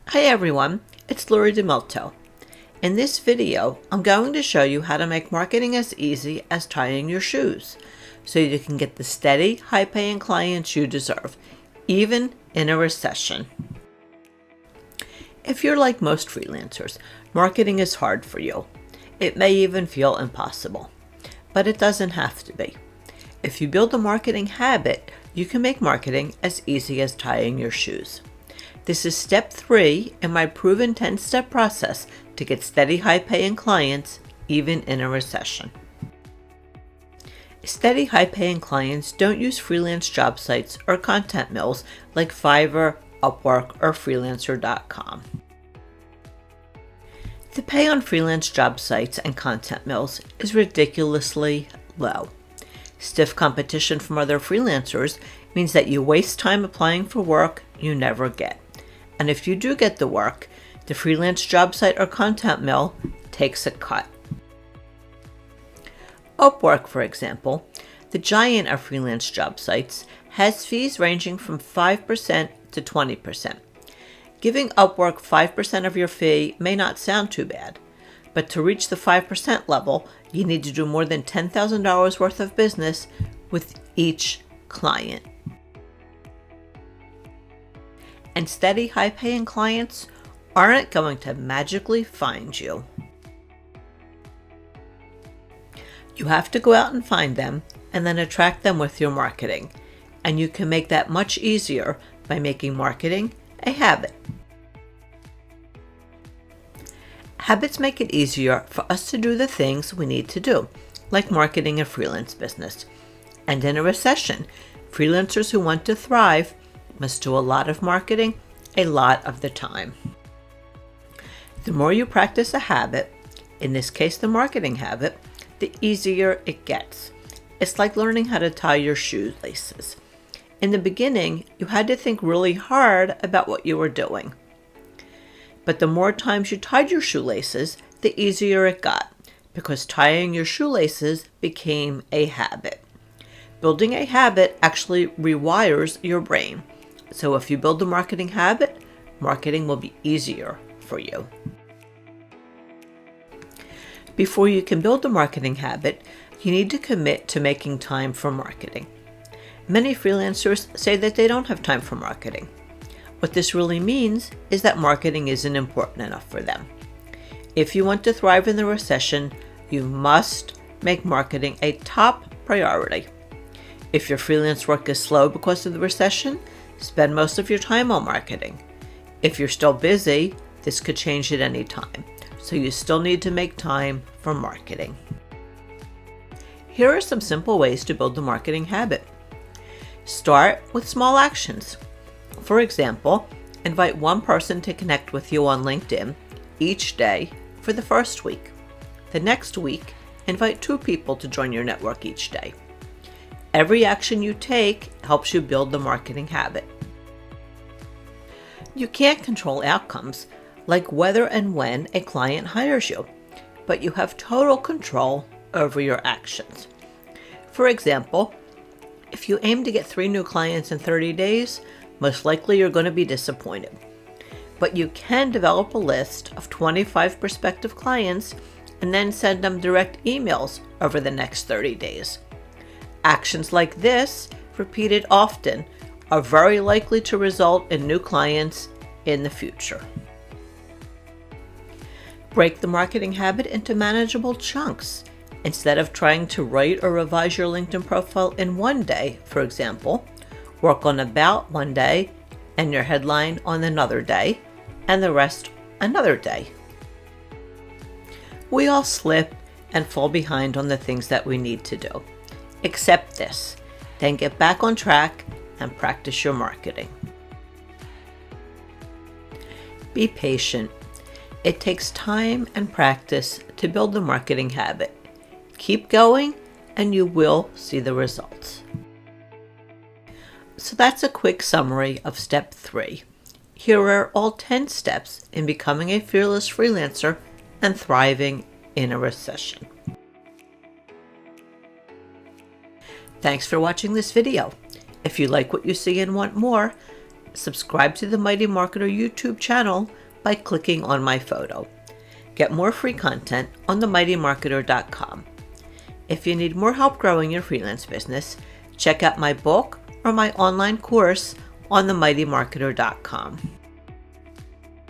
Hi everyone, it's Lori DeMilto. In this video, I'm going to show you how to make marketing as easy as tying your shoes, so you can get the steady, high-paying clients you deserve, even in a recession. If you're like most freelancers, marketing is hard for you. It may even feel impossible, but it doesn't have to be. If you build a marketing habit, you can make marketing as easy as tying your shoes. This is step 3 in my proven 10-step process to get steady, high-paying clients, even in a recession. Steady, high-paying clients don't use freelance job sites or content mills like Fiverr, Upwork, or freelancer.com. The pay on freelance job sites and content mills is ridiculously low. Stiff competition from other freelancers means that you waste time applying for work you never get. And if you do get the work, the freelance job site or content mill takes a cut. Upwork, for example, the giant of freelance job sites, has fees ranging from 5% to 20%. Giving Upwork 5% of your fee may not sound too bad, but to reach the 5% level, you need to do more than $10,000 worth of business with each client. And steady, high-paying clients aren't going to magically find you. You have to go out and find them and then attract them with your marketing. And you can make that much easier by making marketing a habit. Habits make it easier for us to do the things we need to do, like marketing a freelance business. And in a recession, freelancers who want to thrive must do a lot of marketing a lot of the time. The more you practice a habit, in this case the marketing habit, the easier it gets. It's like learning how to tie your shoelaces. In the beginning, you had to think really hard about what you were doing. But the more times you tied your shoelaces, the easier it got, because tying your shoelaces became a habit. Building a habit actually rewires your brain. So if you build a marketing habit, marketing will be easier for you. Before you can build a marketing habit, you need to commit to making time for marketing. Many freelancers say that they don't have time for marketing. What this really means is that marketing isn't important enough for them. If you want to thrive in the recession, you must make marketing a top priority. If your freelance work is slow because of the recession, spend most of your time on marketing. If you're still busy, this could change at any time, so you still need to make time for marketing. Here are some simple ways to build the marketing habit. Start with small actions. For example, invite one person to connect with you on LinkedIn each day for the first week. The next week, invite 2 people to join your network each day. Every action you take helps you build the marketing habit. You can't control outcomes, like whether and when a client hires you, but you have total control over your actions. For example, if you aim to get 3 new clients in 30 days, most likely you're going to be disappointed. But you can develop a list of 25 prospective clients and then send them direct emails over the next 30 days. Actions like this, repeated often, are very likely to result in new clients in the future. Break the marketing habit into manageable chunks. Instead of trying to write or revise your LinkedIn profile in one day, for example, work on about one day and your headline on another day and the rest another day. We all slip and fall behind on the things that we need to do. Accept this, then get back on track and practice your marketing. Be patient. It takes time and practice to build the marketing habit. Keep going and you will see the results. So that's a quick summary of step 3. Here are all 10 steps in becoming a fearless freelancer and thriving in a recession. Thanks for watching this video. If you like what you see and want more, subscribe to the Mighty Marketer YouTube channel by clicking on my photo. Get more free content on themightymarketer.com. If you need more help growing your freelance business, check out my book or my online course on themightymarketer.com.